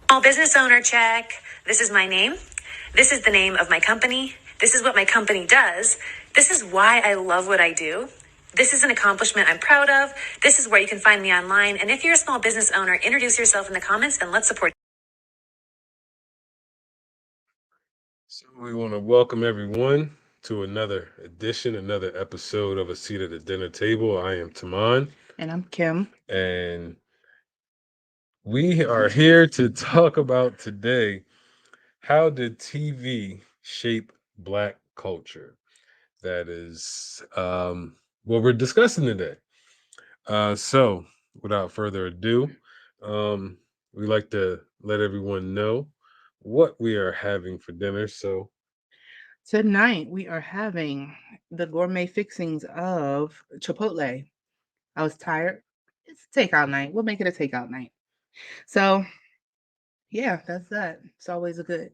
Small business owner check. This is my name. This is the name of my company. This is what my company does. This is why I love what I do. This is an accomplishment I'm proud of. This is where you can find me online. And if you're a small business owner, introduce yourself in the comments and let's support. So we want to welcome everyone to another edition, another episode of A Seat at the Dinner Table. I am Taman, And I'm Kim. and we are here to talk about today, how did TV shape Black culture? That is what we're discussing today. So without further ado, we like to let everyone know what we are having for dinner. So Tonight we are having the gourmet fixings of Chipotle. I was tired. It's a takeout night. We'll make it a takeout night. So yeah, that's that. It's always a good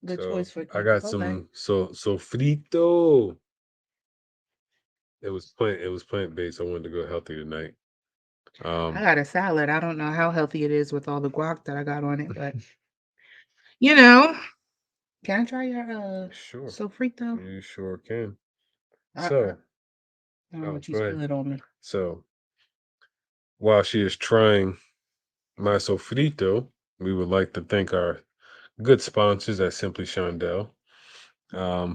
So choice for I got Chipotle. some frito. It was plant based. I wanted to go healthy tonight. I Um got a salad. I don't know how healthy it is with all the guac that I got on it, but you know, can I try your sure. sofrito? You sure can. I So don't oh want you go spill ahead. it on me. So while she is trying my sofrito, we would like to thank our good sponsors at Simply Shondell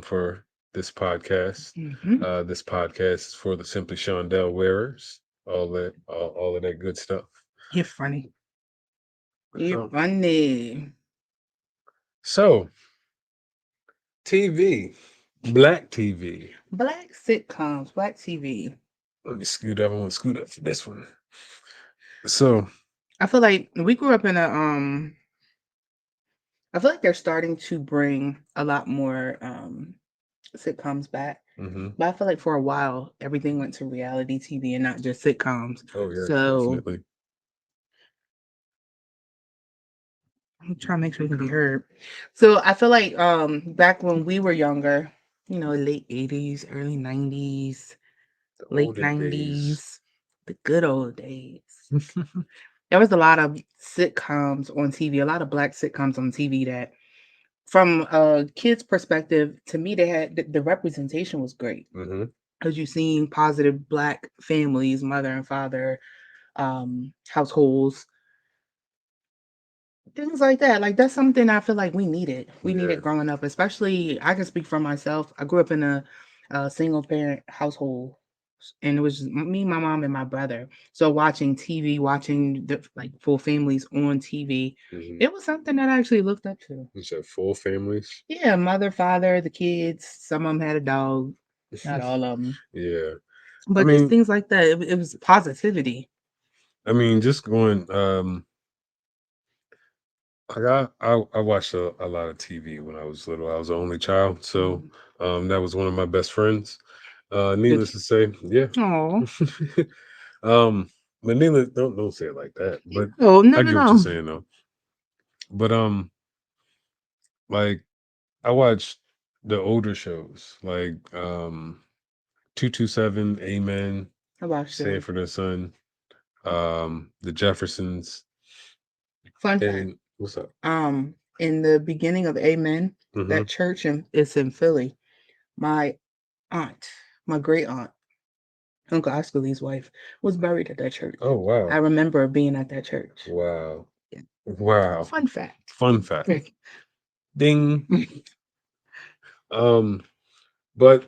for this podcast. Hmm. This podcast is for the Simply Shondell wearers, all of that good stuff. You're funny. You're So, funny. so TV, Black TV. Black sitcoms, black TV. Let me scoot up. I want to scoot up for this one. So, I feel like we grew up in a I feel like they're starting to bring a lot more sitcoms back. hmm But I feel like for a while everything went to reality TV and not just sitcoms. oh yeah, So definitely. I'm trying to make sure we can be heard. So I feel like back when we were younger, late 80s, early 90s, The late olden days. 90s, the good old days. There was a lot of sitcoms on TV, a lot of black sitcoms on TV that from a kid's perspective, to me, they had the representation was great hmm because you're seeing positive black families, mother and father, households, things like that. Like that's something I feel like we needed. We Yeah. needed growing up, especially. I can speak for myself. I grew up in a single parent household, and it was just me, my mom, and my brother. So watching TV, watching the like full families on TV, hmm it was something that I actually looked up to. You said full families. Yeah, mother, father, the kids. Some of them had a dog, not all of them, Yeah. I but just mean, things like that. It was positivity. just going. I watched a lot of TV when I was little. I was the only child, so Mhm. that was one of my best friends. Did Needless to say, yeah. you? Oh, um, but needless, don't say it like that. But no, no, I no, get what you're no. saying though. But like I watched the older shows like 227, Amen, I watched them. Sanford and Son, the Jeffersons, Fun fact. and what's up? In the beginning of Amen, hmm that church is in Philly. My aunt, my great aunt, Uncle Oscar Lee's wife, was buried at that church. Oh I wow, remember being at that church. wow, Yeah. wow! Fun fact. Fun fact. Ding. Um, but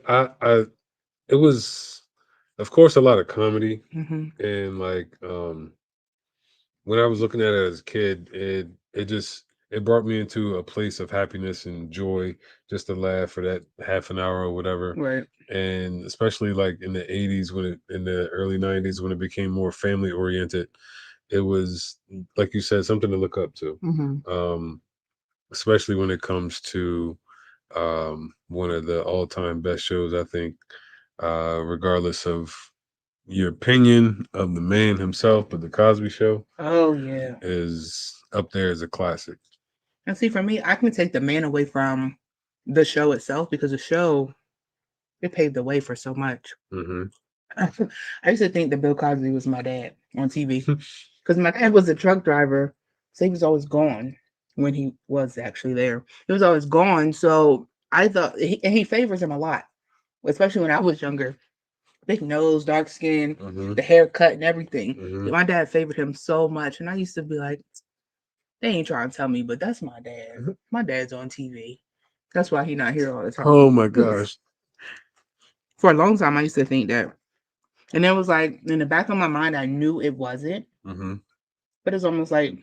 it was, of course, a lot of comedy, Hmm. and like when I was looking at it as a kid, it brought me into a place of happiness and joy just to laugh for that half an hour or whatever. Right. And especially like in the 80s in the early 90s when it became more family oriented, it was like you said, something to look up to. Hmm. Um, especially when it comes to one of the all-time best shows, I think, regardless of your opinion of the man himself, but the Cosby Show Oh yeah. is up there as a classic. And see, for me, I can take the man away from the show itself because the show it paved the way for so much. hmm I used to think that Bill Cosby was my dad on TV because my dad was a truck driver, so he was always gone. when he was actually there. He was always gone. So I thought and he favors him a lot, especially when I was younger. Big nose, dark skin, the haircut and everything. My dad favored him so much. And I used to be like, they ain't trying to tell me, but that's my dad. My dad's on TV. That's why he's not here all the time. Oh my gosh. For a long time, I used to think that. And it was like, in the back of my mind, I knew it wasn't. But it's almost like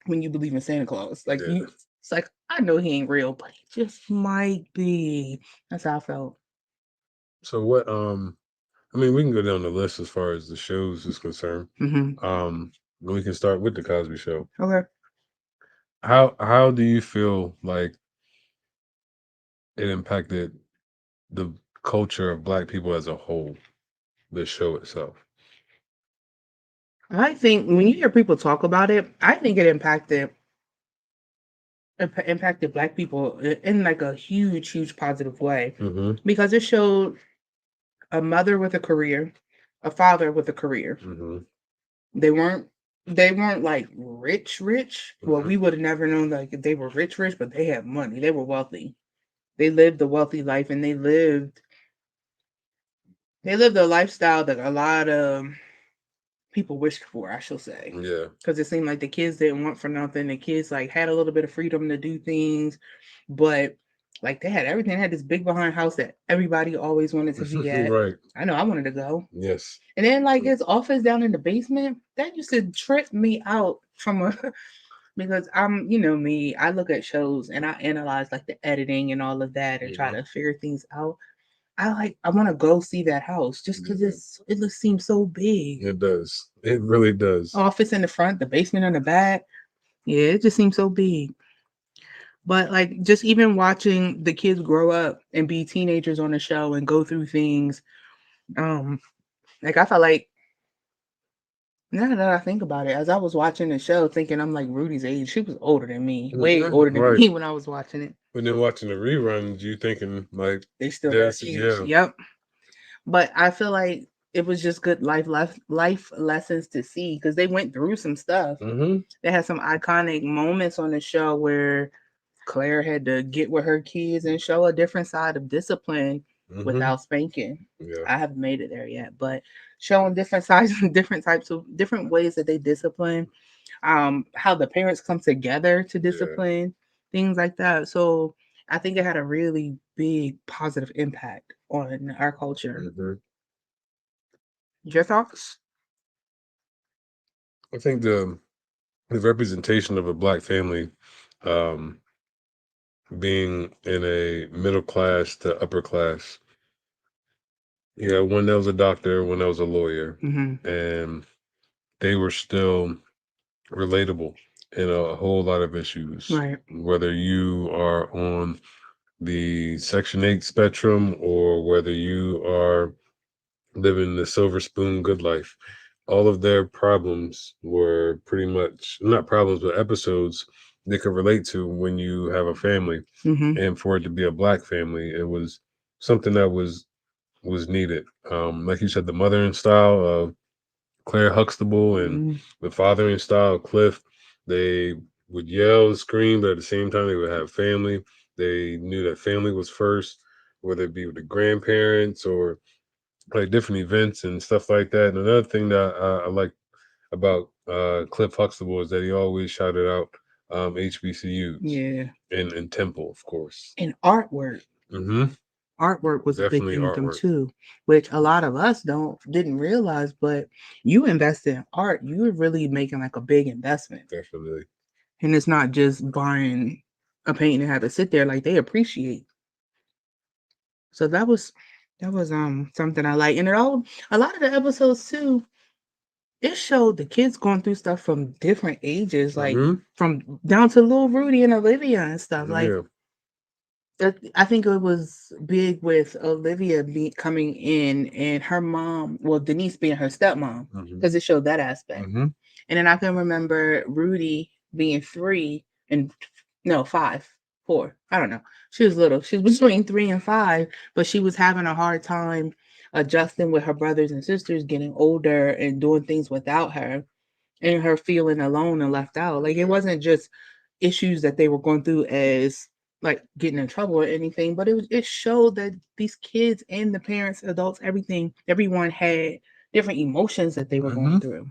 when you believe in Santa Claus. Like, it's like, I know he ain't real, but he just might be. That's how I felt. So what, I mean, we can go down the list as far as the shows is concerned. We can start with the Cosby Show. Okay. How do you feel like it impacted the culture of Black people as a whole, the show itself? I think when you hear people talk about it, I think it impacted Black people in like a huge positive way, because it showed a mother with a career, a father with a career. They weren't like rich. Well, we would have never known like if they were rich, but they had money. They were wealthy. They lived a wealthy life, and they lived a lifestyle that a lot of people wished for, I shall say. Yeah. Because it seemed like the kids didn't want for nothing. The kids like had a little bit of freedom to do things, but like they had everything. They had this big behind house that everybody always wanted to be at. Right. I know I wanted to go. Yes. And then like his office down in the basement, that used to trip me out from a because you know me, I look at shows and I analyze like the editing and all of that and try to figure things out. I want to go see that house just because it just seems so big. It does. It really does. Office in the front, the basement in the back. Yeah, it just seems so big. But like just even watching the kids grow up and be teenagers on the show and go through things, like I felt like now that I think about it, as I was watching the show, thinking I'm like Rudy's age, she was older than me, way older than me when I was watching it. When they're watching the reruns, you thinking like they still got huge. Yep. But I feel like it was just good life lessons to see because they went through some stuff. They had some iconic moments on the show where Claire had to get with her kids and show a different side of discipline without spanking. Yeah. I haven't made it there yet, but showing different sides, different ways that they discipline, how the parents come together to discipline, things like that. So I think it had a really big positive impact on our culture. Your thoughts? I think the representation of a Black family, being in a middle class to upper class. Yeah, one that was a doctor, one that was a lawyer, and they were still relatable in a whole lot of issues. Right. Whether you are on the Section 8 spectrum or whether you are living the silver spoon good life, all of their problems were pretty much not problems, but episodes they could relate to when you have a family. And for it to be a Black family, it was something that was needed. Like you said, the mothering style of Claire Huxtable and the fathering style of Cliff, they would yell and scream, but at the same time they would have family. They knew that family was first, whether it be with the grandparents or like different events and stuff like that. And another thing that I like about Cliff Huxtable is that he always shouted out HBCUs. Yeah. And Temple, of course. And artwork. Artwork was definitely a big thing with them too, which a lot of us didn't realize. But you invest in art, you're really making like a big investment. Definitely. And it's not just buying a painting and have it sit there. Like they appreciate. So that was something I like. And a lot of the episodes too, it showed the kids going through stuff from different ages, like from down to little Rudy and Olivia and stuff. Like I think it was big with Olivia coming in and her mom, well, Denise being her stepmom, because it showed that aspect. And then I can remember Rudy being 4. I don't know. She was little. She was between 3 and 5, but she was having a hard time adjusting with her brothers and sisters getting older and doing things without her, and her feeling alone and left out. Like it wasn't just issues that they were going through as like getting in trouble or anything, but it showed that these kids and the parents, adults, everyone had different emotions that they were going through.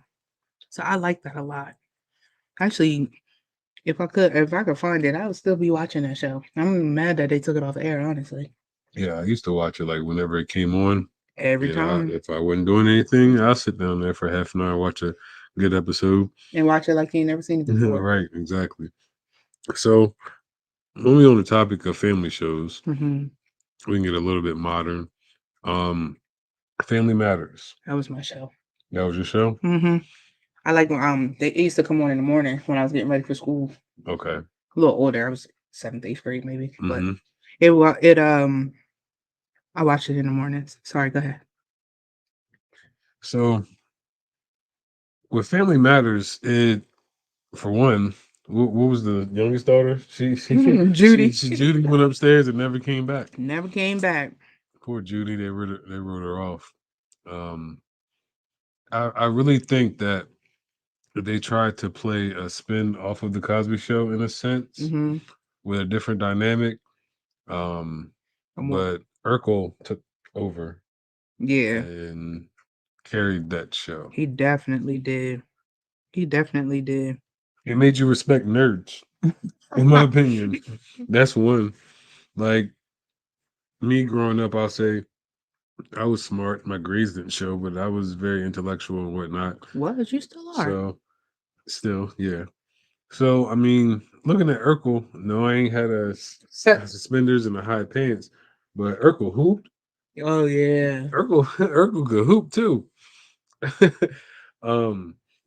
So I like that a lot. Actually, if I could find it, I would still be watching that show. I'm mad that they took it off the air, honestly. Yeah, I used to watch it like whenever it came on. Every time. If I wasn't doing anything, I'll sit down there for half an hour, watch a good episode. And watch it like you ain't never seen it before. Right, exactly. So, when we on the topic of family shows, we can get a little bit modern. Family Matters. That was my show. That was your show? I like when they used to come on in the morning when I was getting ready for school. Okay. A little older. I was 7th, 8th grade maybe. But it I watched it in the mornings. Sorry, go ahead. So with Family Matters, it for one, what was the youngest daughter? She Judy. Judy went upstairs and never came back. Never came back. Poor Judy, they wrote her off. I really think that they tried to play a spin off of the Cosby Show in a sense with a different dynamic. But Urkel took over. Yeah. And carried that show. He definitely did. He definitely did. It made you respect nerds, in my opinion. That's one. Like me growing up, I'll say I was smart. My grades didn't show, but I was very intellectual and whatnot. Was you still are? So, still, yeah. So, I mean, looking at Urkel, no, I ain't had a suspenders and a high pants, but Urkel hooped. Oh yeah, Urkel could hoop too.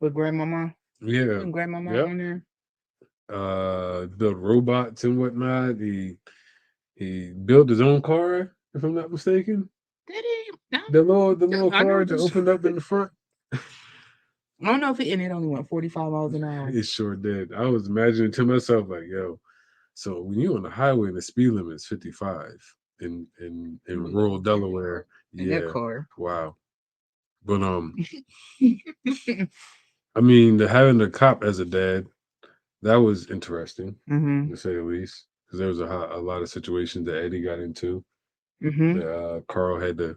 With grandmama. Yeah, And grandmama on there. Built robots and whatnot. He built his own car, if I'm not mistaken. Did he? No. The little car that opened up in the front. I don't know if it only went 45 miles an hour. It sure did. I was imagining to myself like, yo, so when you're on the highway and the speed limit is 55 in rural Delaware, in that car. Wow. But I mean, having the cop as a dad, that was interesting to say the least, because there was a lot of situations that Eddie got into that Carl had to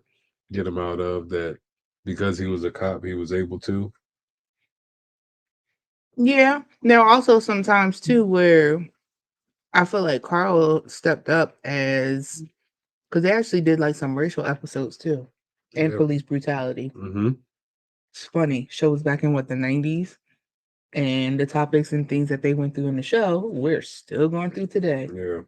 get him out of, that because he was a cop, he was able to. Yeah. There are also some times too where I feel like Carl stepped up because they actually did like some racial episodes too, and police brutality. It's funny. Show was back in the 90s, and the topics and things that they went through in the show, we're still going through today. Yeah.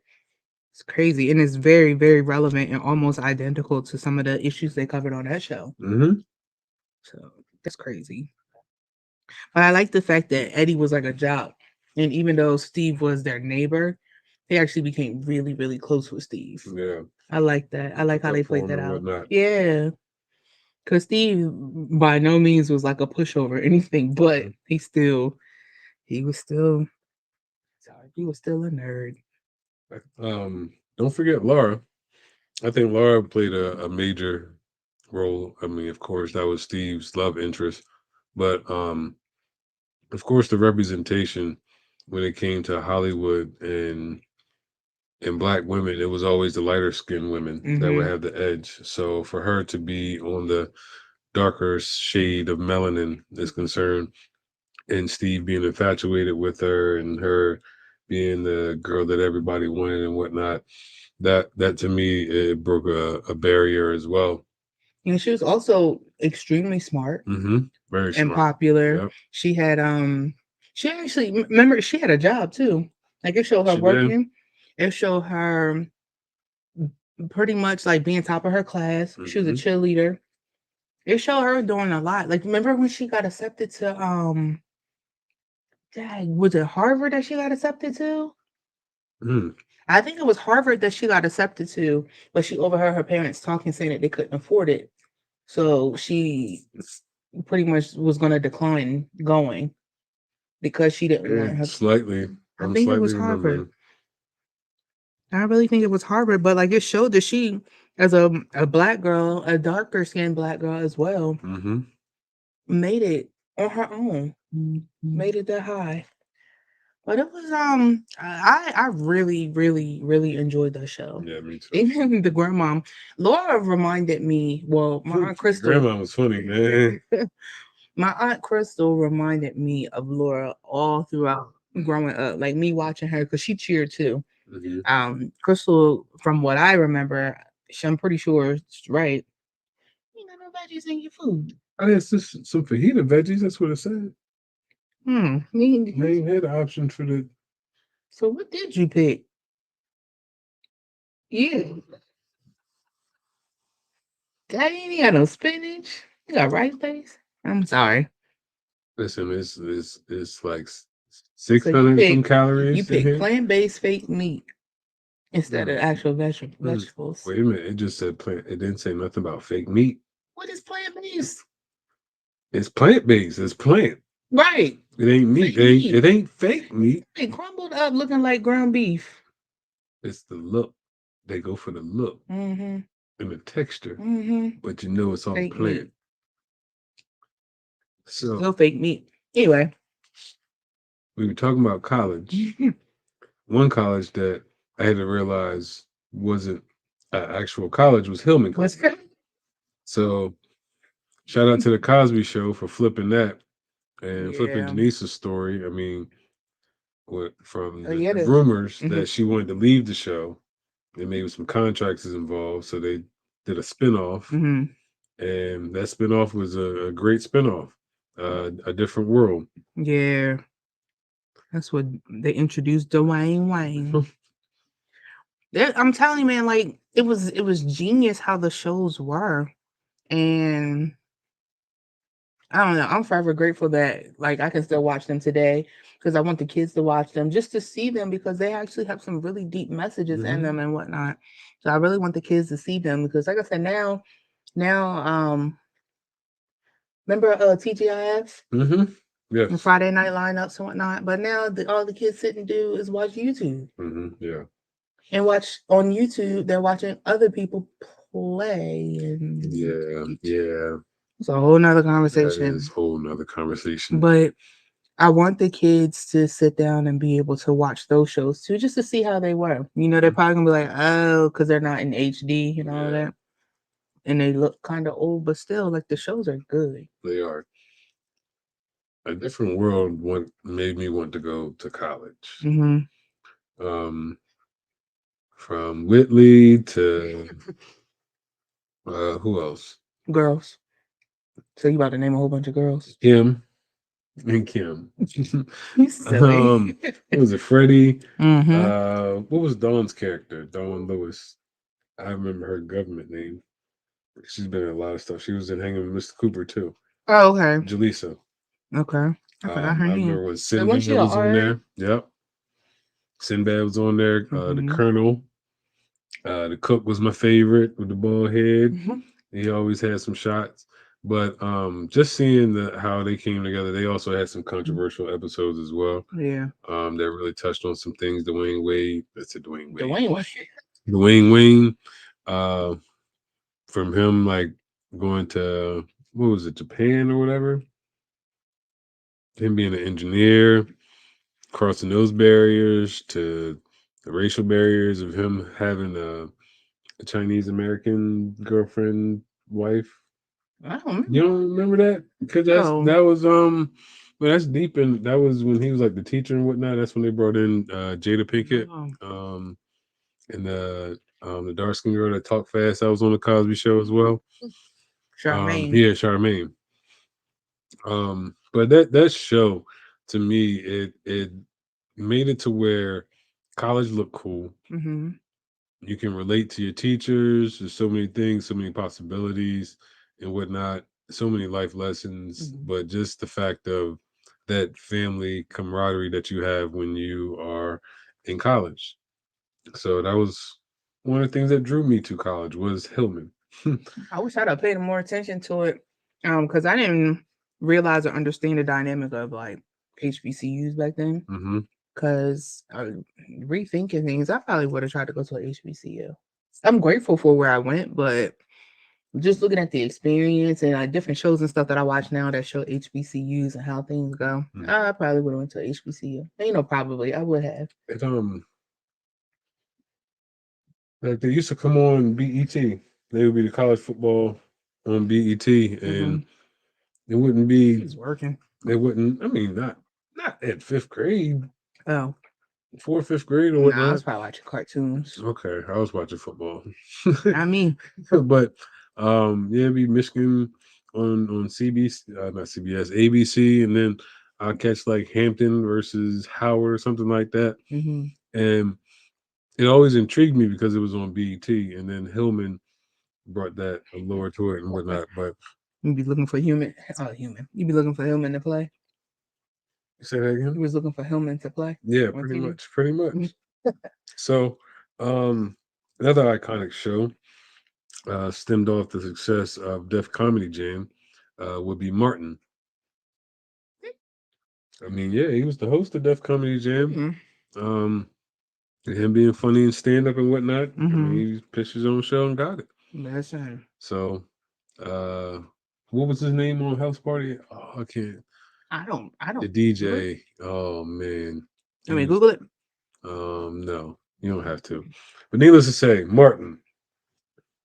It's crazy, and it's very, very relevant and almost identical to some of the issues they covered on that show. So that's crazy. But I like the fact that Eddie was like a jock, and even though Steve was their neighbor, they actually became really, really close with Steve. Yeah. I like that. I like how they played that out. Whatnot. Yeah. Because Steve by no means was like a pushover or anything, but he was still a nerd. Don't forget Laura. I think Laura played a major role. I mean, of course, that was Steve's love interest, but of course, the representation when it came to Hollywood and Black women, it was always the lighter skinned women that would have the edge. So for her to be on the darker shade of melanin is concerned, and Steve being infatuated with her and her being the girl that everybody wanted and whatnot, that to me, it broke a barrier as well. And she was also extremely smart, very smart and popular. Yep. She had she actually remember she had a job too. Like it showed her working. It showed her pretty much like being top of her class. She was a cheerleader. It showed her doing a lot. Like remember when she got accepted to was it Harvard that she got accepted to? I think it was Harvard that she got accepted to, but she overheard her parents talking, saying that they couldn't afford it. So she pretty much was going to decline going because she didn't want her. Slightly. I think it was Harvard. I really think it was Harvard, but like it showed that she, as a Black girl, a darker skinned Black girl as well, made it on her own. Made it that high. But it was I really, really, really enjoyed the show. Yeah, me too. Even the grandma, Laura reminded me. Well, my aunt Crystal. Grandma was funny, man. My aunt Crystal reminded me of Laura all throughout growing up. Like me watching her because she cheered too. Crystal, from what I remember, I'm pretty sure it's right. You got no veggies in your food. I had some fajita veggies. That's what it said. They had the option for the. So what did you pick? Yeah. That ain't got no spinach. You got rice base. I'm sorry. Listen, it's like So 600 some calories you in pick here. plant-based fake meat instead of actual vegetables. Wait a minute. It just said plant. It didn't say nothing about fake meat. What is plant-based? It's plant-based. It's plant. Right. It ain't meat. It ain't fake meat. It crumbled up looking like ground beef. It's the look. They go for the look and the texture. But you know it's all fake plant. Meat. So Still fake meat. Anyway. We were talking about college. One college that I had to realize wasn't actual college was Hillman College. So shout out to the Cosby Show for flipping that and flipping Denise's story. I mean, from the rumors that she wanted to leave the show, and maybe some contracts is involved, so they did a spinoff, and that spinoff was a great spinoff, A Different World. Yeah, that's what they introduced Dwayne Wayne. I'm telling you, man, like it was genius how the shows were, and I don't know. I'm forever grateful that like I can still watch them today because I want the kids to watch them just to see them because they actually have some really deep messages in them and whatnot. So I really want the kids to see them because, like I said, now, remember TGIF? Yes. And Friday night lineups and whatnot. But now all the kids sit and do is watch YouTube. Yeah. And watch on YouTube. They're watching other people play. And yeah. It's a whole nother conversation. That is a whole nother conversation. But I want the kids to sit down and be able to watch those shows too, just to see how they were. You know, they're probably gonna be like, oh, because they're not in HD and all that. And they look kind of old, but still, like the shows are good. They are. A Different World made me want to go to college. From Whitley to who else? Girls. So you about to name a whole bunch of girls? Kim and Kim. You silly. What was it? Freddie. What was Dawn's character? Dawn Lewis. I remember her government name. She's been in a lot of stuff. She was in Hanging with Mr. Cooper too. Oh, okay. Jaleesa. Okay. I forgot her name. I remember when Sinbad was on there. Yep. Sinbad was on there. The Colonel. The cook was my favorite with the bald head. He always had some shots. But just seeing how they came together, they also had some controversial episodes as well. Yeah. That really touched on some things. Dwayne Wade. That's a Dwayne Wade. Dwayne Wayne. From him like going to what was it, Japan or whatever? Him being an engineer, crossing those barriers to the racial barriers of him having a Chinese American girlfriend, wife. I don't remember. You don't remember that? Because that was well, that's deep in that was when he was like the teacher and whatnot. That's when they brought in Jada Pinkett, and the dark skinned girl that talked fast. That was on the Cosby Show as well. Charmaine. Charmaine. But that show to me, it made it to where college looked cool. You can relate to your teachers. There's so many things, so many possibilities and whatnot, so many life lessons. But just the fact of that family camaraderie that you have when you are in college. So that was one of the things that drew me to college was Hillman. I wish I'd have paid more attention to it. Because I didn't realize or understand the dynamic of like HBCUs back then. Because rethinking things, I probably would have tried to go to an HBCU. I'm grateful for where I went, but Just looking at the experience and like different shows and stuff that I watch now that show HBCUs and how things go, I probably would have went to HBCU. Probably I would have. It, like they used to come on BET. They would be the college football on BET, and it wouldn't be. He's working. They wouldn't. I mean, not at fifth grade. Oh, Fourth, fifth grade or nah, I whatnot. was probably watching cartoons. Okay, I was watching football. I mean, but yeah, it'd be Michigan on CBS, not CBS, ABC, and then I'll catch like Hampton versus Howard or something like that. And it always intrigued me because it was on BET, and then Hillman brought that allure to it and whatnot. But you'd be looking for human. You'd be looking for Hillman to play. say that again. You was looking for Hillman to play. Yeah, pretty much. So, another iconic show stemmed off the success of Def Comedy Jam would be Martin. I mean, yeah, he was the host of Def Comedy Jam. Him being funny and stand up and whatnot. I mean, he pitched his own show and got it. That's right. So, what was his name on House Party? Oh, I can't. I don't. The DJ. Oh man. Google it. No, you don't have to. But needless to say, Martin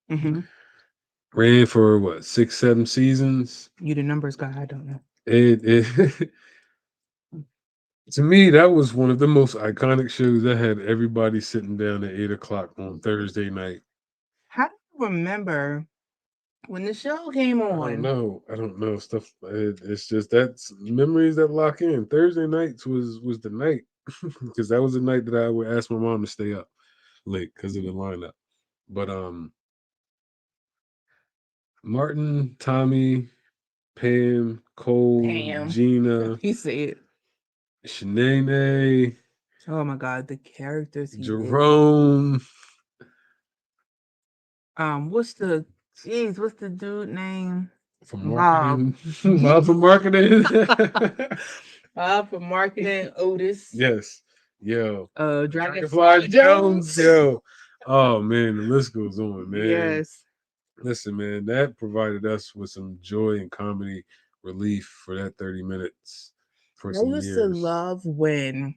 ran for what 6-7 seasons. You the numbers guy? I don't know. It to me, that was one of the most iconic shows that had everybody sitting down at 8 o'clock on Thursday night. How do you remember when the show came on? I don't know stuff. It's just that's memories that lock in. Thursday nights was the night because that was the night that I would ask my mom to stay up late because of the lineup. But Martin, Tommy, Pam, Cole, Gina, he said, Shanae. Oh my God, the characters. Jerome. What's the dude name? For marketing. Bob for marketing. Bob for marketing. Otis. Yes. Yo. Dragonfly Jones. Yo. Oh man, the list goes on, man. Yes. Listen, man, that provided us with some joy and comedy relief for that 30 minutes for some years. I used to love when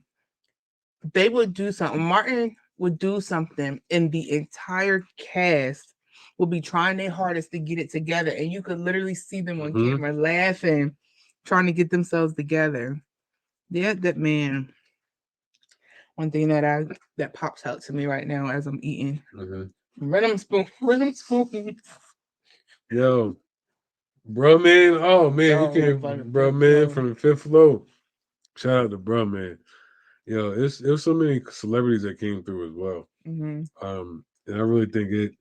they would do something. Martin would do something, and the entire cast would be trying their hardest to get it together, and you could literally see them on camera laughing, trying to get themselves together. Yeah, that man. One thing that pops out to me right now as I'm eating. Rhythm spoon. Yo, bro, man. Oh man, he came, bro, man, from the Fifth Flow. Shout out to bro, man. Yo, it was so many celebrities that came through as well. And I really think it,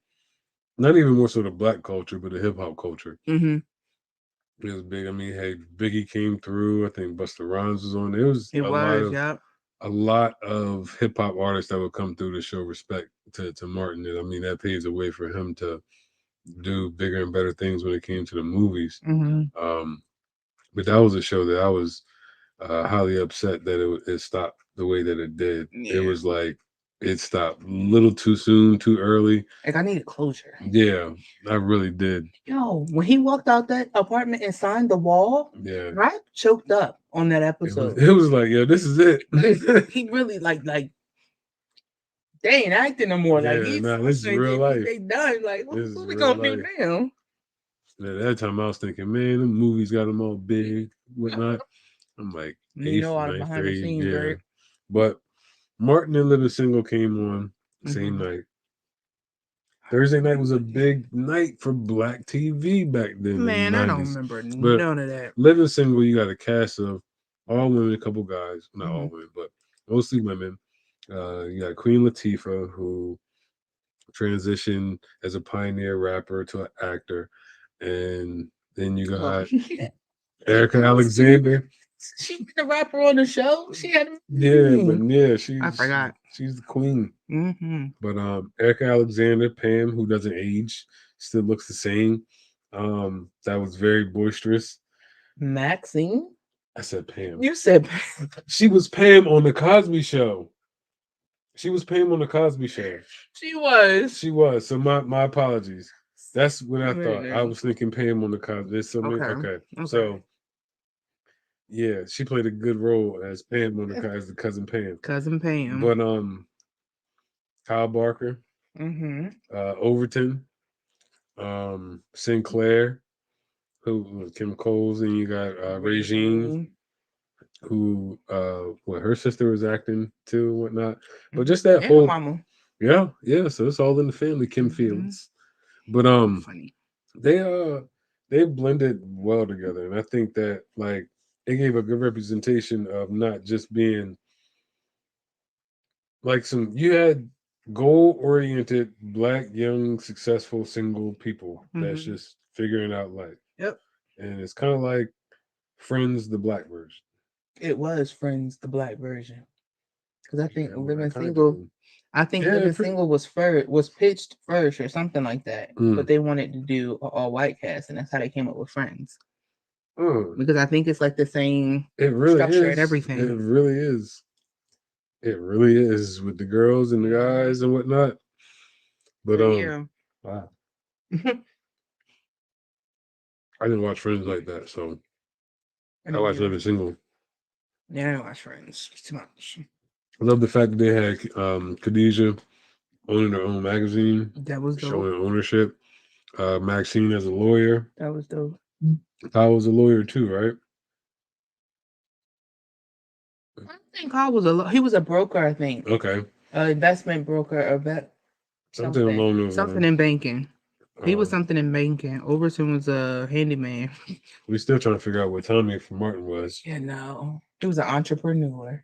not even more so the black culture, but the hip hop culture. It was big. I mean, hey, Biggie came through. I think Busta Rhymes was on. A lot of hip hop artists that would come through to show respect to Martin. And I mean, that paves the way for him to do bigger and better things when it came to the movies. But that was a show that I was highly upset that it stopped the way that it did. It was like it stopped a little too soon, too early. Like I needed closure. Yeah, I really did. Yo, when he walked out that apartment and signed the wall, I choked up on that episode. It was like, yo, this is it. He really like they ain't acting no more. Like this is real life. They done. Like what we gonna do now? At that time, I was thinking, man, the movies got them all big, whatnot. I'm like, ninth grade, right? But Martin and Living Single came on same night. Thursday night was a big night for black TV back then. Man, I don't remember none of that. Living Single, you got a cast of all women, a couple guys, not all women, but mostly women. You got Queen Latifah, who transitioned as a pioneer rapper to an actor, and then you got Erica Alexander. She been a rapper on the show. She had I forgot. She's the queen. But Erica Alexander, Pam, who doesn't age, still looks the same. That was very boisterous. Maxine? I said Pam. You said Pam. She was Pam on the Cosby Show. She was. She was. So my apologies. That's what I thought. I Mm, was thinking Pam on the Cosby. There's so many. okay. Okay, Okay. so yeah, she played a good role as Pam on the as the cousin Pam. Cousin Pam. But Kyle Barker, Mm-hmm. Overton, Sinclair, who Kim Coles, and you got Regine, who what her sister was acting too and whatnot. But just that And her whole mama. yeah, so it's all in the family, Kim Fields. But Funny. they blended well together, and I think that like it gave a good representation of not just being like some you had goal oriented black young successful single people that's just figuring out life. Yep. And it's kind of like Friends the black version. It was Friends, the black version. Because I think Yeah, well, Living that kind Single, of I think yeah, Living Single was pitched first or something like that. But they wanted to do an all white cast, and that's how they came up with Friends. Because I think it's like the same it really structure is. and everything. It really is. It really is with the girls and the guys and whatnot. But yeah. wow. I didn't watch Friends like that, so I watched Living Single. Yeah, I didn't watch Friends. It's too much. I love the fact that they had Khadijah owning her own magazine. That was dope. Showing ownership. Maxine as a lawyer. That was dope. Kyle was a lawyer too, right? I think Kyle was he was a broker, I think. Okay. Investment broker or Something along those something lines. in banking. He was something in banking. Overton was a handyman. We still trying to figure out what Tommy from Martin was. Yeah, no. He was an entrepreneur.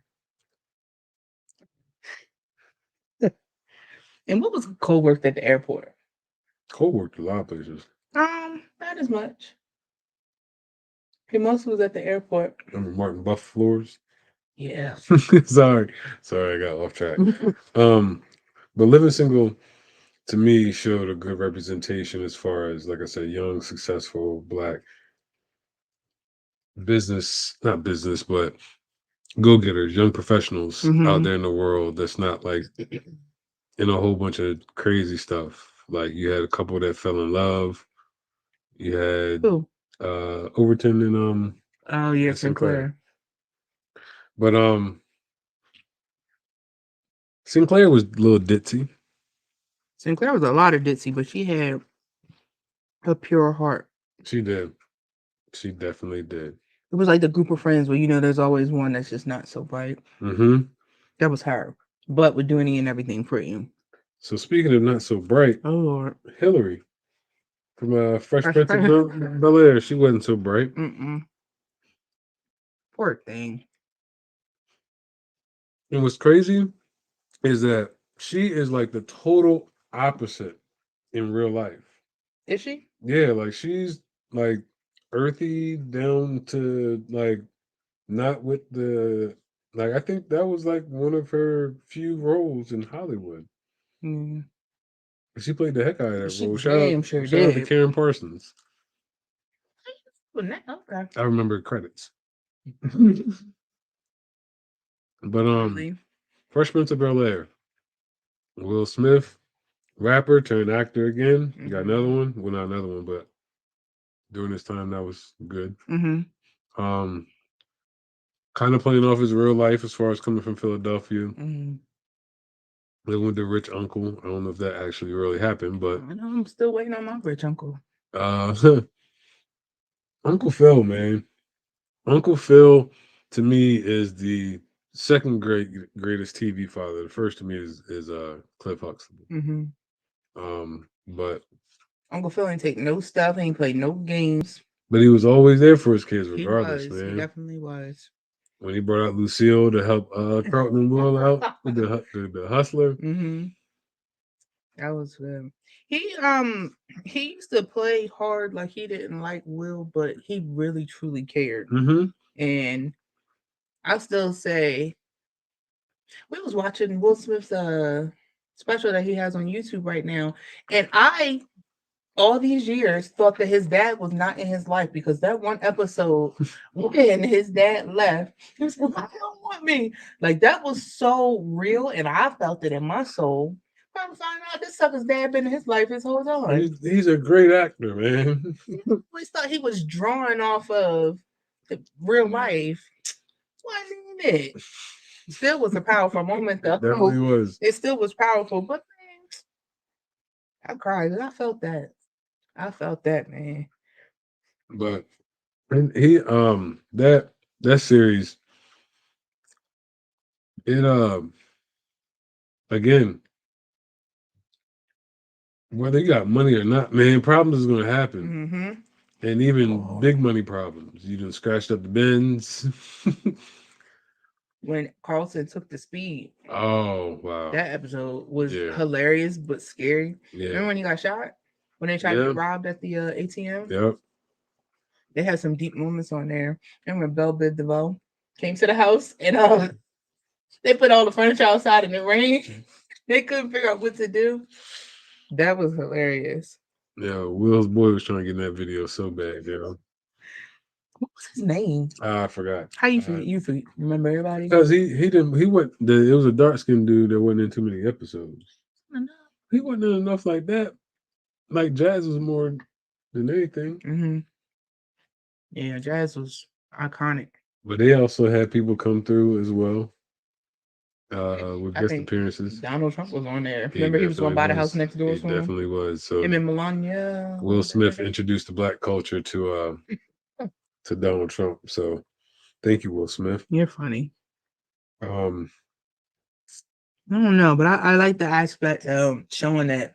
And what was Cole worked at the airport? Cole worked a lot of places. Not as much. He mostly was at the airport. Remember Martin Buff Floors? Yeah. sorry, I got off track. But Living Single to me showed a good representation as far as, like I said, young, successful black not business, but go-getters, young professionals out there in the world that's not like in a whole bunch of crazy stuff. Like you had a couple that fell in love. You had Overton and and Sinclair. But Sinclair was a little ditzy. Sinclair was a lot of ditzy, but she had a pure heart. She did. She definitely did. It was like the group of friends where there's always one that's just not so bright. That was her, but with doing any and everything for you. So speaking of not so bright, oh Lord, Hillary from Fresh Prince of Bel-Air, she wasn't so bright. Poor thing. And what's crazy is that she is like the total opposite in real life. Is she? Yeah, like she's like earthy down to like not with the like I think that was like one of her few roles in Hollywood. She played the heck out of that role. Shout out to Karen Parsons. Okay. I remember credits. But Fresh Prince of Bel-Air. Will Smith, rapper turned actor again. You got another one? Well, not another one, but during this time that was good. Kind of playing off his real life as far as coming from Philadelphia. Living with the rich uncle. I don't know if that actually really happened, but I know I'm still waiting on my rich uncle. Uncle Phil, man. Uncle Phil to me is the second greatest TV father. The first to me is Cliff Huxtable. But Uncle Phil ain't take no stuff, ain't play no games. But he was always there for his kids, regardless, man. He definitely was. When he brought out Lucille to help Carlton and Will out with the hustler. That was good. He used to play hard like he didn't like Will, but he really truly cared. And I still say we was watching Will Smith's special that he has on YouTube right now, and I all these years thought that his dad was not in his life because that one episode when his dad left, he was like, "Why you don't want me?" Like that was so real, and I felt it in my soul I'm finding out this sucker's dad been in his life his whole time. He's a great actor, man. We thought he was drawing off of the real life. Wasn't even it? Still was a powerful moment though. Definitely was. It still was powerful, but man, I cried. I felt that. I felt that, man. But and he that series, it again, whether you got money or not, man, problems is gonna happen. Mm-hmm. And even big money problems. You done scratched up the bins. When Carlton took the speed, Oh wow. that episode was Yeah. hilarious but scary. Yeah. Remember when he got shot? When they tried to Yeah. get robbed at the ATM? Yep. They had some deep moments on there. And when Belle Bid DeVoe came to the house and they put all the furniture outside in the rain. They couldn't figure out what to do. That was hilarious. Yeah, Will's boy was trying to get in that video so bad, What was his name? I forgot. How you forget? You forget? Remember everybody? Because he didn't it was a dark skinned dude that wasn't in too many episodes. He wasn't in enough like that. Like Jazz was more than anything. Mm-hmm. Yeah, Jazz was iconic. But they also had people come through as well. With I guest think appearances. Donald Trump was on there. Remember he was going to buy the house next door. He definitely was. So him and Melania. Will Smith introduced the black culture to Donald Trump. So thank you, Will Smith. You're funny. I don't know, but I like the aspect of showing that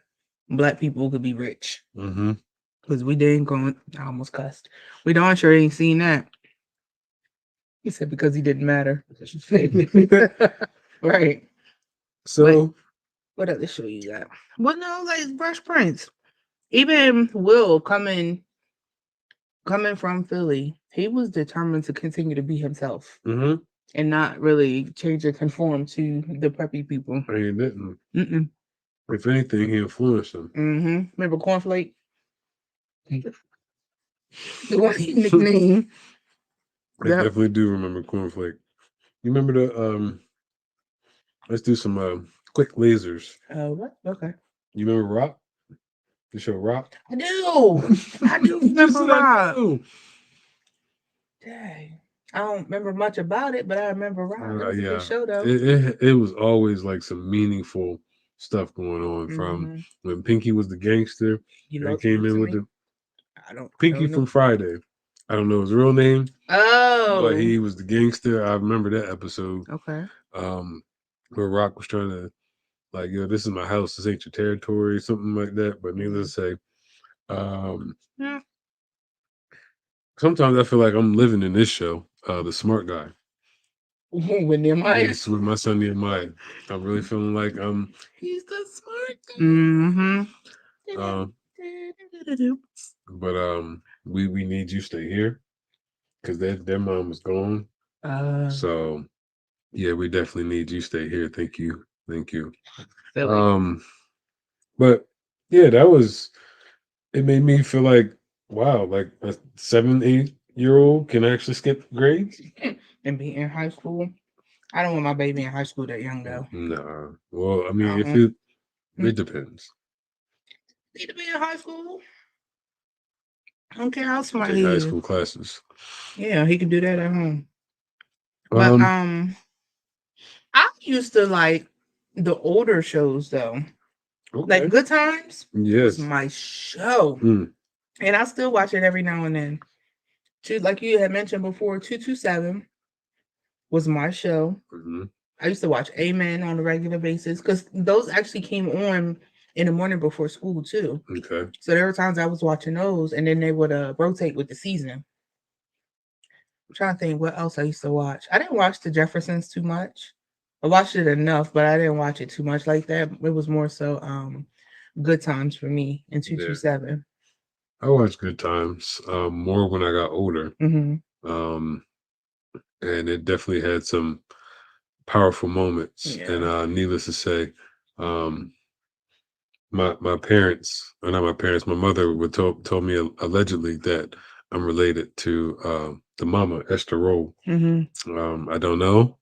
black people could be rich. Mm-hmm. Because we didn't go. I almost cussed. We darn sure ain't seen that. He said because he didn't matter. Right. So what other show you got? Well, no, like Fresh Prince. Even Will coming from Philly, he was determined to continue to be himself. Mm-hmm. And not really change or conform to the preppy people. He didn't. Mm-mm. If anything, he influenced them. Mm-hmm. Remember Cornflake? The one he nicknamed. I definitely do remember Cornflake. You remember the let's do some quick lasers. What? Okay. You remember Rock? The show Rock? I do. I do remember Rock. Dang. I don't remember much about it, but I remember Rock. It was a good show though. It was always like some meaningful stuff going on from when Pinky was the gangster. He came in with Pinky from Friday. I don't know his real name. Oh. But he was the gangster. I remember that episode. Okay. Where Rock was trying to like, yo, this is my house, this ain't your territory, something like that. But needless to say, sometimes I feel like I'm living in this show, The Smart Guy. With Nehemiah. Yes, with my son Nehemiah. I'm really feeling like he's the smart guy. Mm-hmm. But we need you to stay here because their mom was gone. So yeah, we definitely need you to stay here. Thank you. But yeah, it made me feel like, wow, like a 7-8-year-old can actually skip grades and be in high school. I don't want my baby in high school that young though. Nah. Well, I mean, if it depends. Need to be in high school. I don't care how smart he high is. School classes. Yeah, he can do that at home. But I used to like the older shows though. Okay. Like Good Times. Yes. Was my show. And I still watch it every now and then. Like you had mentioned before, 227 was my show. I used to watch Amen on a regular basis because those actually came on in the morning before school too. Okay. So there were times I was watching those and then they would rotate with the season. I'm trying to think what else I used to watch. I didn't watch The Jeffersons too much. I watched it enough, but I didn't watch it too much like that. It was more so Good Times for me in 227. Yeah. I watched Good Times more when I got older. And it definitely had some powerful moments. Yeah. And needless to say, my parents, or not my parents, my mother would told me allegedly that I'm related to the mama, Esther Roll. I don't know.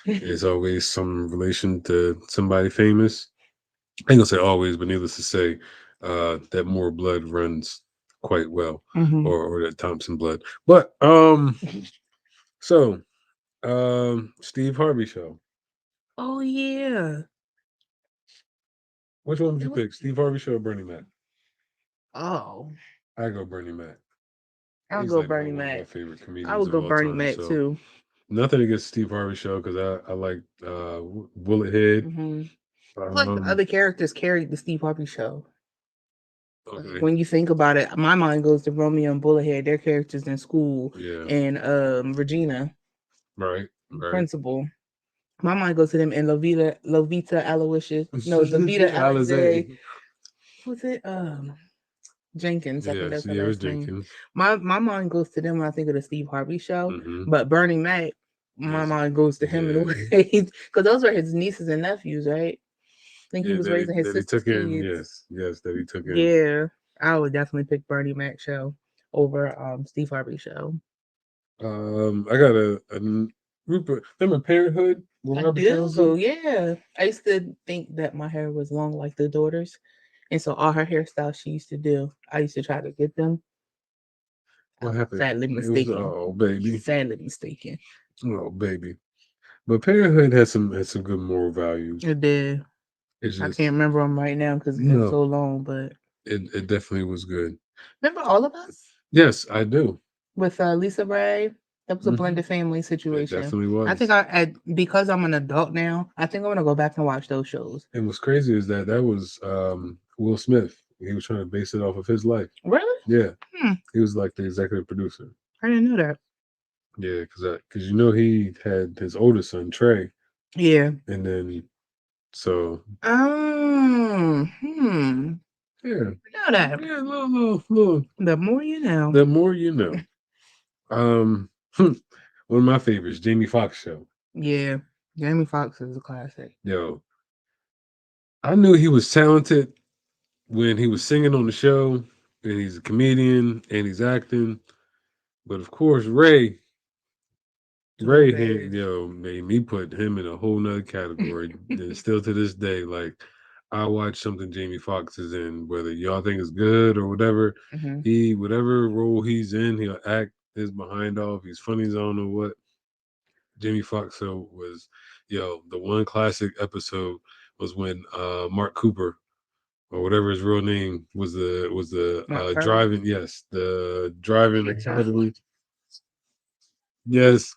It's always some relation to somebody famous. I ain't gonna say always, but needless to say, that more blood runs quite well, Hmm. or that Thompson blood. But so Steve Harvey show. Oh yeah. Which one would It you was, pick? Steve Harvey show or Bernie Mac? oh, I go Bernie Mac. I'll He's go like Bernie one of my Mac. favorite I comedians would of go all Bernie time. Mac So too. nothing against Steve Harvey show because I like Bullet Head. Hmm. Plus, the Um, other characters carried the Steve Harvey show. Like, okay, when you think about it, my mind goes to Romeo and Bullethead, their characters in school, yeah, and Regina, right, right. principal. My mind goes to them and Lovita Aloysius. No, Lovita Alizé. Alizé. Who's it? Jenkins. I think Yes, that's her yeah, it was last name. Jenkins. My mind goes to them when I think of the Steve Harvey show. Mm-hmm. But Bernie Mac, my Yes, mind goes to him in a yeah, way because those were his nieces and nephews, right? I think he yeah. was raising his That he sister's took in. kids. Yes, yes, that he took in. Yeah, I would definitely pick Bernie Mac show over Steve Harvey show. I got group of remember Parenthood with I Robert do, Townsend. yeah. I used to think that my hair was long like the daughters, and so all her hairstyles she used to do, I used to try to get them. I What was happened? sadly It was mistaken. oh baby, Sadly mistaken. oh baby. But Parenthood had some good moral values. It did. It's I can't just remember them right now because it's been no, so long. But it definitely was good. remember all of us Yes, I do. with Lisa Ray. That was a Hmm. blended family It situation. definitely I think was. because I'm an adult now, I think I'm gonna go back and watch those shows. And what's crazy is that was Will Smith. He was trying to base it off of his life. Really? Yeah, Hmm. he was like the executive producer. I didn't know that. Yeah, because you know he had his oldest son Trey, Yeah. and then so Hmm. yeah, Know that. yeah, little. The more you know. The more you know. Um, one of my favorites, Jamie Foxx show. Yeah. Jamie Foxx is a classic. Yo, I knew he was talented when he was singing on the show, and he's a comedian and he's acting. But of course, Too Ray bad. had, made me put him in a whole nother category. And still to this day, like I watch something Jamie Foxx is in, whether y'all think it's good or whatever, Hmm. whatever role he's in, he'll act his behind off. He's funny as I don't know what. Jamie Foxx show was, the one classic episode was when Mark Cooper or whatever his real name was the Not Curry. driving, yes, the driving academy, yes,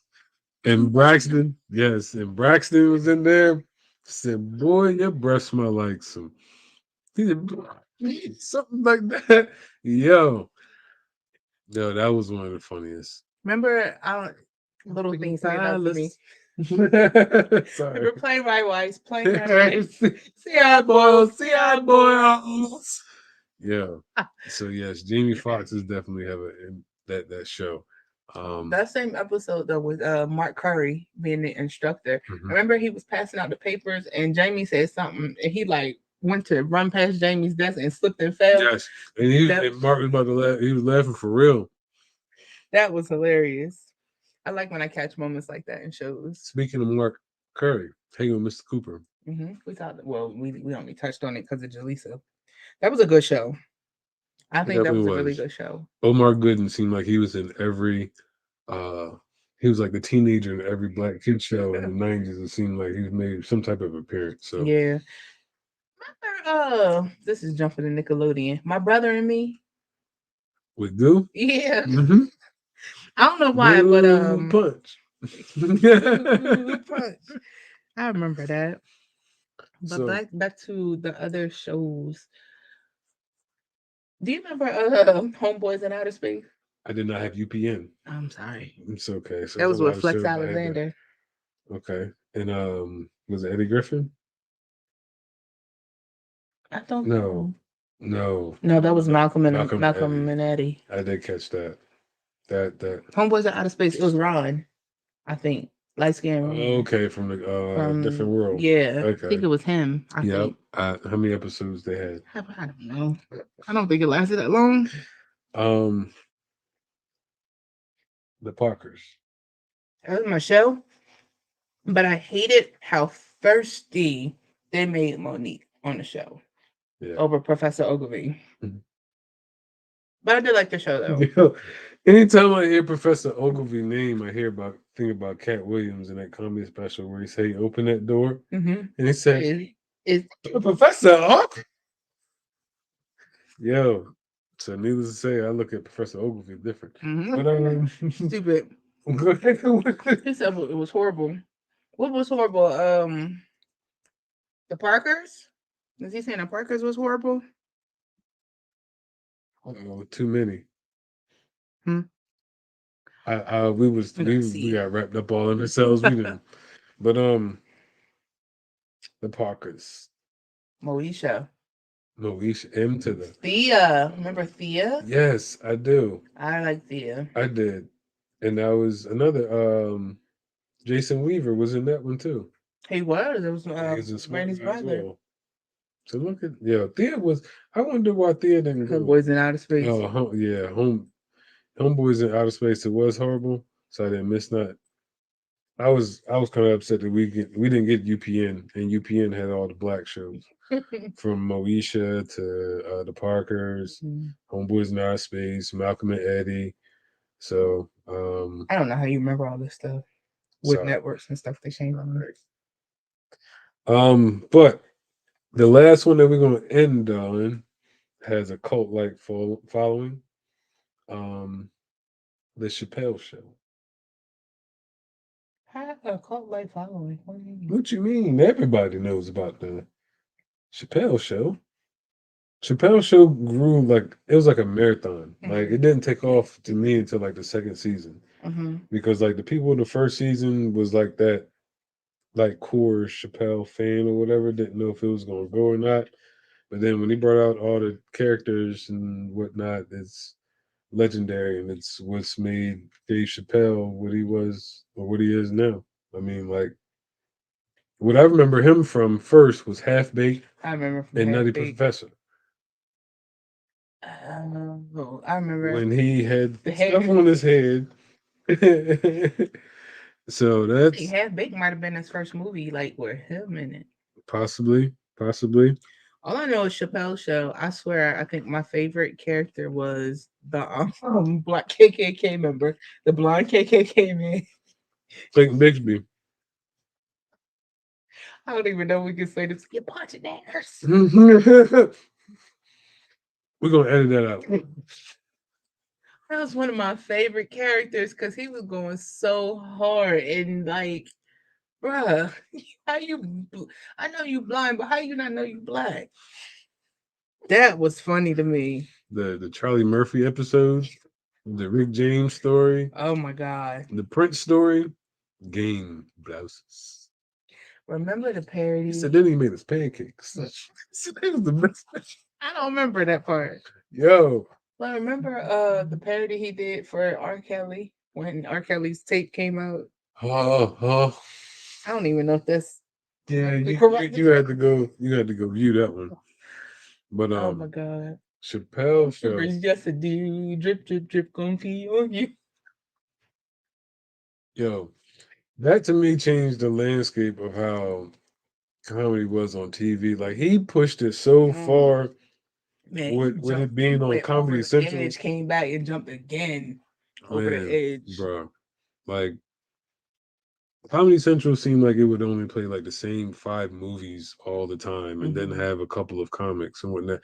and Braxton, yes, and Braxton was in there. Said, "Boy, your breath smell like some." He said, something like that. Yo, that was one of the funniest. Remember, little things stand out to me. Sorry. Remember playing my wives, playing my wives. See how boils, see how boils. Yeah. So yes, Jamie Foxx is definitely have in that show. That same episode though with Mark Curry being the instructor. I Mhm. remember he was passing out the papers and Jamie said something and he like went to run past Jamie's desk and slipped and fell. Yes, That and Mark was about to laugh. He was laughing for real. that was hilarious. I like when I catch moments like that in shows. Speaking of Mark Curry, hanging with Mr. Cooper. We thought, well, we only touched on it because of Jaleesa. That was a good show. I It think that definitely was a really was. good show. Omar Gooden seemed like he was in every. uh he was like the teenager in every black kid show in the '90s. It seemed like he made some type of appearance. So Yeah. This is jumping to Nickelodeon. My brother and me. with Goo, Yeah. mm-hmm. I don't know why, but Goo punch. punch. I remember that. But So back to the other shows. Do you remember Homeboys in Outer Space? I did not have UPN. I'm sorry. It's okay. So That there's a was lot with of Flex shows I had to. Alexander. Okay, and was it Eddie Griffin? I don't No, know. no, No, that was Malcolm Malcolm Eddie. and Eddie. I did catch that. That Homeboys in Outer Space. It was Ron, I think. Light skinned Ron. okay from the different From world. yeah, I think Okay, it was him. I yep. think. How many episodes they had? I don't know. I don't think it lasted that long. Um, the Parkers. That was my show. But I hated how thirsty they made Monique. on the show Yeah. over Professor Ogilvy. Mhm. But I did like the show though. Yo, anytime I hear Professor Ogilvy name, I think about Cat Williams in that comedy special where he say, "Open that door," Mm-hmm. and he said, It's "Professor Ogilvy." Yo, so needless to say, I look at Professor Ogilvy different. But stupid. go ahead. He said it was horrible. What was horrible? The Parkers. Is he saying the Parkers was horrible? Oh, too many. Hmm. We got wrapped up all in ourselves. We didn't. But the Parkers, Moesha. Moesha M to the Thea. Remember Thea? yes, I do. I like Thea. I did, and that was another. Jason Weaver was in that one too. He was. It was He was a smart Brandy's guy as brother. well. So look at Thea was. I wonder why Thea didn't go. Boys in Outer Space. Oh, Homeboys in Outer Space. It was horrible, so I didn't miss that. I was kind of upset that we didn't get UPN, and UPN had all the black shows from Moesha to the Parkers, Homeboys in Outer Space, Malcolm and Eddie. So I don't know how you remember all this stuff with networks and stuff they changed on. But the last one that we're gonna end on has a cult like following. The Chappelle Show. How a cult like following? What you mean? Everybody knows about the Chappelle Show. Chappelle Show grew like it was like a marathon. Like it didn't take off to me until like the second season, because like the people in the first season was like that, like core Chappelle fan or whatever, didn't know if it was gonna go or not. But then when he brought out all the characters and whatnot, it's legendary, and it's what's made Dave Chappelle what he was or what he is now. I mean, like what I remember him from first was Half Baked I remember from and Half Nutty Baked. Professor. I remember When he had the stuff hair. on his head. So I that's think Half Baked might have been his first movie, like with him in it. possibly. All I know is Chappelle's Show. I swear, I think my favorite character was the black KKK member, the blonde KKK man. Clayton Bixby. I don't even know if we can say this. You're punching ass. We're gonna edit that out. That was one of my favorite characters because he was going so hard and like, bruh, how you? I know you blind, but how you not know you black? That was funny to me. The Charlie Murphy episode, the Rick James story, Oh my god! the Prince story, game blouses. Remember the parody? He said then he made his pancakes. So that was the best. I don't remember that part. Yo. Well, remember the parody he did for R. Kelly when R. Kelly's tape came out? I don't even know if that's you had to go view that one. But oh my god. Chappelle Show. It's just a dude, drip, drip, drip, gonna pee on you. Yo, that to me changed the landscape of how comedy was on TV. Like he pushed it so far. Man, with it being on Comedy Central, edge, came back and jumped again over the edge, bro. Like Comedy Central seemed like it would only play like the same 5 movies all the time, and then have a couple of comics and whatnot.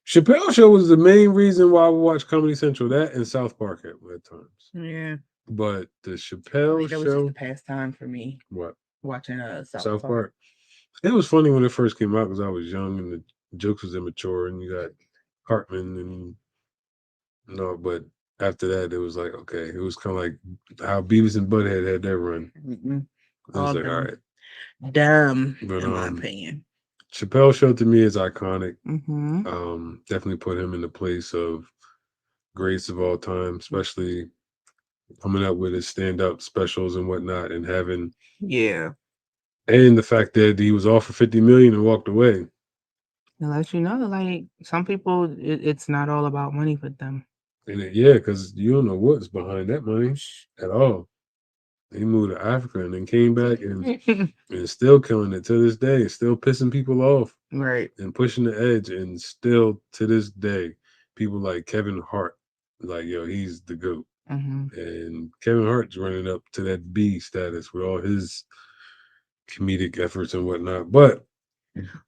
Chappelle Show was the main reason why I would watch Comedy Central. That and South Park at times. Yeah, but the Chappelle that was Show, just a pastime for me. What? Watching South Park. It was funny when it first came out because I was young and the jokes was immature, and you got Cartman and but after that it was like okay, it was kind of like how Beavis and Butthead had their run. It was like all right, dumb, but, in my opinion. Chappelle Show to me is iconic. Mm-hmm. Definitely put him in the place of greats of all time, especially coming up with his stand-up specials and whatnot, and having and the fact that he was offered $50 million and walked away. It lets you know, like some people, it's not all about money for them. And because you don't know what's behind that money at all. He moved to Africa and then came back and still killing it to this day, still pissing people off Right. and pushing the edge, and still to this day, people like Kevin Hart, like yo, he's the GOAT. Hmm. And Kevin Hart's running up to that B status with all his comedic efforts and whatnot. But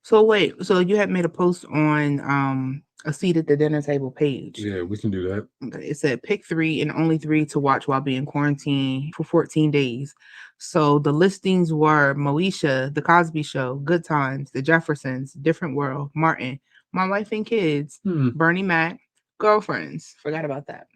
So wait, so you had made a post on a seat at the dinner table page. yeah, we can do that. Okay, it said pick 3 and only 3 to watch while being quarantined for 14 days. So the listings were Moesha, The Cosby Show, Good Times, The Jeffersons, Different World, Martin, My Wife and Kids, Hmm. Bernie Mac, Girlfriends. Forgot about that.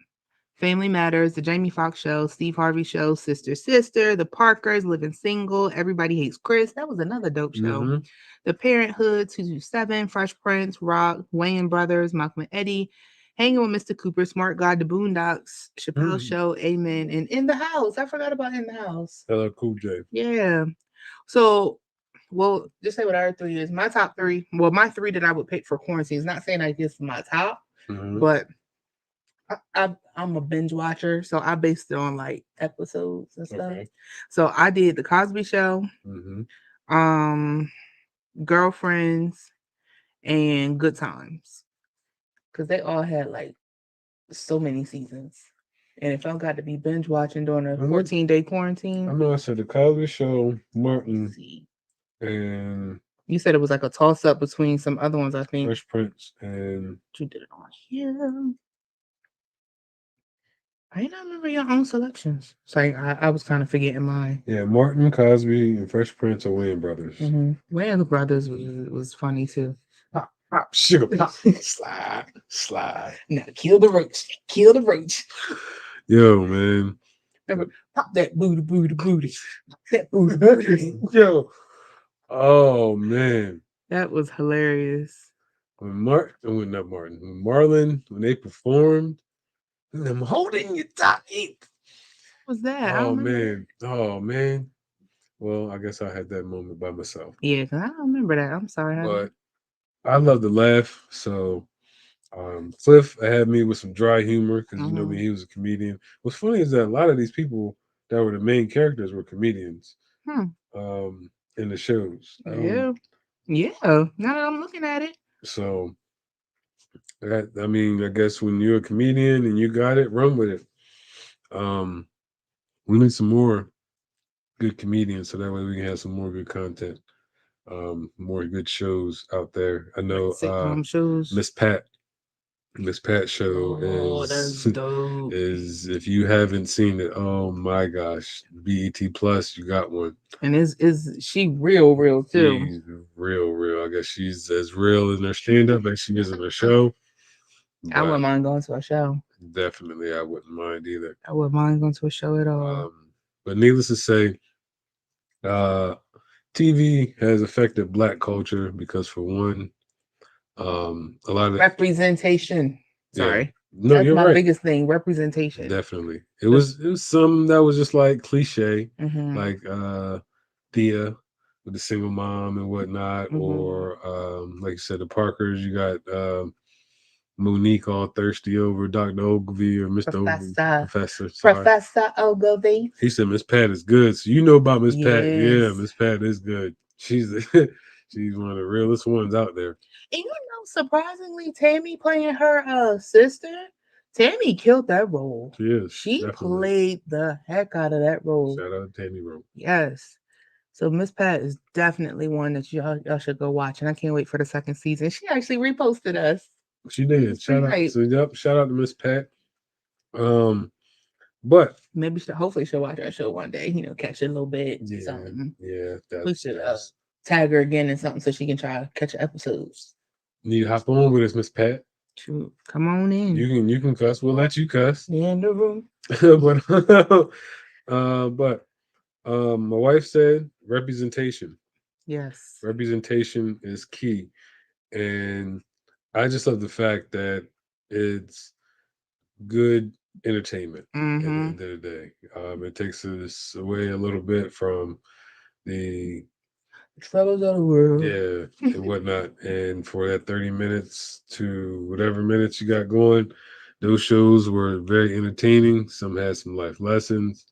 Family Matters, The Jamie Foxx Show, Steve Harvey Show, Sister Sister, The Parkers, Living Single, Everybody Hates Chris. That was another dope show. Mm-hmm. The Parenthood, 227, Fresh Prince, Rock, Wayans Brothers, Malcolm and Eddie, Hanging with Mr. Cooper, Smart God, The Boondocks, Chappelle Mm. Show, Amen, and In the House. I forgot about In the House. LL Cool J. Yeah. So, well, just say what our 3 is. My top 3, well, my 3 that I would pick for quarantine is not saying I guess my top, Mm-hmm. but I'm a binge watcher, so I based it on like episodes and stuff. Okay. So I did The Cosby Show, Mm-hmm. Girlfriends, and Good Times, because they all had like so many seasons. And if I got to be binge watching during a 14-day quarantine, I know I said The Cosby Show, Martin, see. and You said it was like a toss up between some other ones, I think. Fresh Prince, and You did it on here. I didn't remember your own selections. So I was kind of forgetting mine. yeah, Martin, Cosby, and Fresh Prince are Wayans Brothers. Mm-hmm. Wayans Brothers was funny too. Pop, pop, sugar pop, slide, slide. Now kill the roach. Kill the roach. Yo, man. Remember, pop that booty, booty, booty. Pop that booty, booty. Yo. Oh, man. That was hilarious. When not Martin, when Marlon, when they performed, I'm holding you tight. What was that? I Oh, don't remember man. Oh, man. Well, I guess I had that moment by myself. that. Yeah, because I don't remember that. I'm sorry. But I love to laugh. So Cliff had me with some dry humor because you know me, he was a comedian. What's funny is that a lot of these people that were the main characters were comedians in the shows. Yeah. Yeah. Now that I'm looking at it. So I mean, I guess when you're a comedian and you got it, run with it. We need some more good comedians so that way we can have some more good content. More good shows out there. I know Sitcom shows. Miss Pat show that's dope. is if you haven't seen it, oh my gosh, BET Plus, you got one. And is she real too? She's real. I guess she's as real in her stand up as she is in her show. I wouldn't mind going to a show. Definitely, I wouldn't mind either. I wouldn't mind going to a show at all. But needless to say, TV has affected Black culture because, for one, a lot of representation. Sorry. Yeah. No, that's you're my right. biggest thing, representation. Definitely. It was some that was just like cliche, Mm-hmm. like Thea with the single mom and whatnot, or like you said, the Parkers. You got Monique all thirsty over Dr. Ogilvy or Mr. Ogilvy. Professor Ogilvy. He said Miss Pat is good. So you know about Miss Pat. Yeah, Miss Pat is good. She's she's one of the realest ones out there. And you know, surprisingly, Tammy playing her sister, Tammy killed that role. She played the heck out of that role. Shout out to Tammy Role. Yes. So Miss Pat is definitely one that y'all should go watch. And I can't wait for the second season. She actually reposted us. She did. Shout out. So yep, shout out to Miss Pat. But maybe hopefully she'll watch our show one day. You know, catch it a little bit. Yeah, something. Yeah. We should tag her again in something so she can try to catch episodes. Need to hop on with us, Miss Pat. True. Come on in. You can cuss. We'll let you cuss. In the room. but my wife said representation. Yes. Representation is key. And I just love the fact that it's good entertainment at the end of the day. It takes us away a little bit from the troubles of the world. Yeah, and whatnot. And for that 30 minutes to whatever minutes you got going, those shows were very entertaining. Some had some life lessons.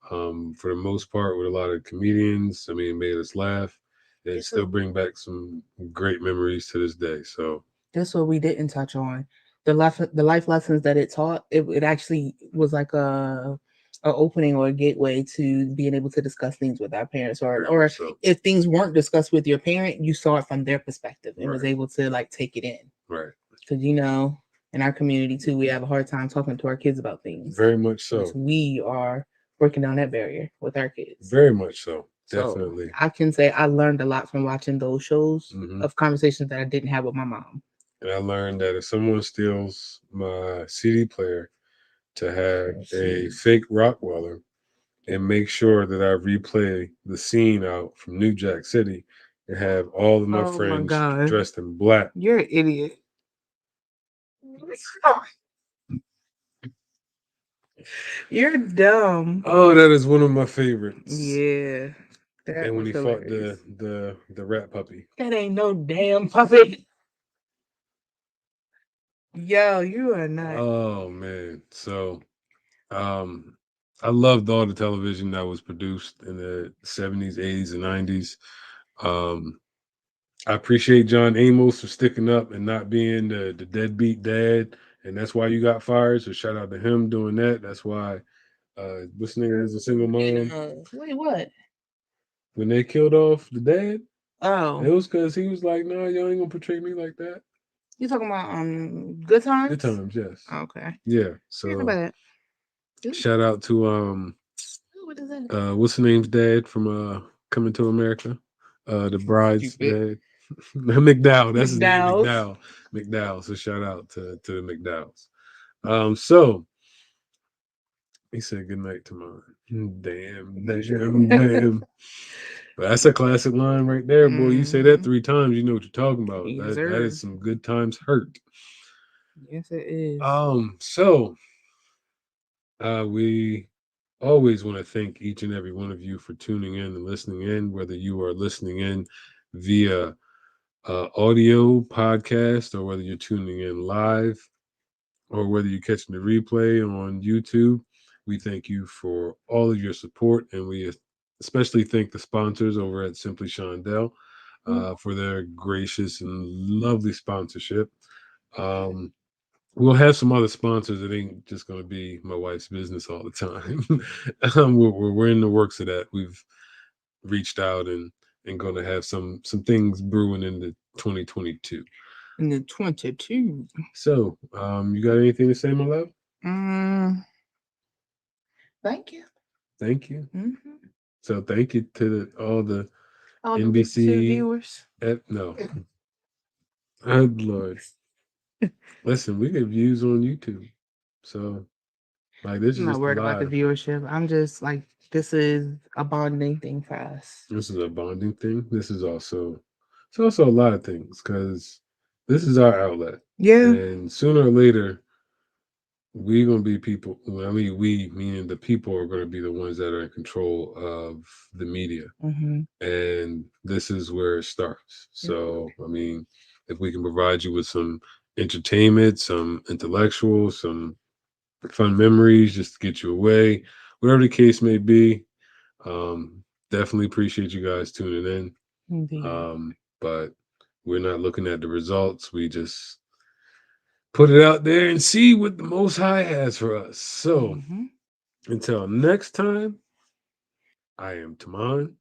For the most part, with a lot of comedians. I mean, it made us laugh and This still was bring back some great memories to this day. So, this what we didn't touch on. The life lessons that it taught, it actually was like a opening or a gateway to being able to discuss things with our parents, very or much so. if things weren't discussed with your parent, you saw it from their perspective and was Right. able to like take it in. Right. Because in our community too, we have a hard time talking to our kids about things Very much because so. we are working down that barrier with our kids. Very much so. So Definitely. I can say I learned a lot from watching those shows Hmm. of conversations that I didn't have with my mom. And I learned that if someone steals my CD player, to have a fake Rockweller and make sure that I replay the scene out from New Jack City and have all of my Oh my friends god, dressed in black. you're an idiot. You're dumb. Oh, that is one of my favorites. Yeah, that And when was he fought hilarious. the rat puppy. That ain't no damn puppet. Yo, you are not. Oh man. So um I loved all the television that was produced in the 70s, 80s, and 90s. Um I appreciate John Amos for sticking up and not being the deadbeat dad, and that's why you got fired. So shout out to him doing that. That's why this nigga is a single And, mom. wait, what? When they killed off the dad, it Oh, was because he was like, "No, y'all ain't gonna portray me like that." you talking about Good Good Times? times, yes, Okay. yeah. Heard So about it. Ooh, shout out to what is that? what's the name's dad from Coming to America, the bride's Stupid. dad, McDowell. That's his name, McDowell's. McDowell. McDowell. So shout out to the McDowells. So he said good night to mine. Damn. But that's a classic line right there, boy. You say that Mhm. 3 times, you know what you're talking about. Yes, That sir. is some good times hurt. Yes, it is. So we always want to thank each and every one of you for tuning in and listening in, whether you are listening in via audio podcast or whether you're tuning in live or whether you're catching the replay on YouTube. We thank you for all of your support, and we especially thank the sponsors over at Simply Shondell for their gracious and lovely sponsorship. Um, we'll have some other sponsors. It ain't just going to be my wife's business all the time. We're in the works of that. We've reached out and going to have some things brewing into 2022. In the 22. So, you got anything to say, my love? Mm, thank you. Thank you. Hmm. So, thank you to all the All the to the NBC. viewers. No, oh, Lord, listen, we get views on YouTube, so like this I'm is not just a worried about the live. viewership. I'm just like, this is a bonding thing for us. This is a bonding thing. This is also it's also a lot of things because this is our outlet, Yeah. and sooner or later we gonna be people. Well, I mean, we meaning the people are gonna be the ones that are in control of the media, Hmm. and this is where it starts. So, I mean, if we can provide you with some entertainment, some intellectual, some fun memories, just to get you away, whatever the case may be, definitely appreciate you guys tuning in. Indeed. But we're not looking at the results. We just put it out there and see what the Most High has for us. So Hmm. until next time, I am Taman.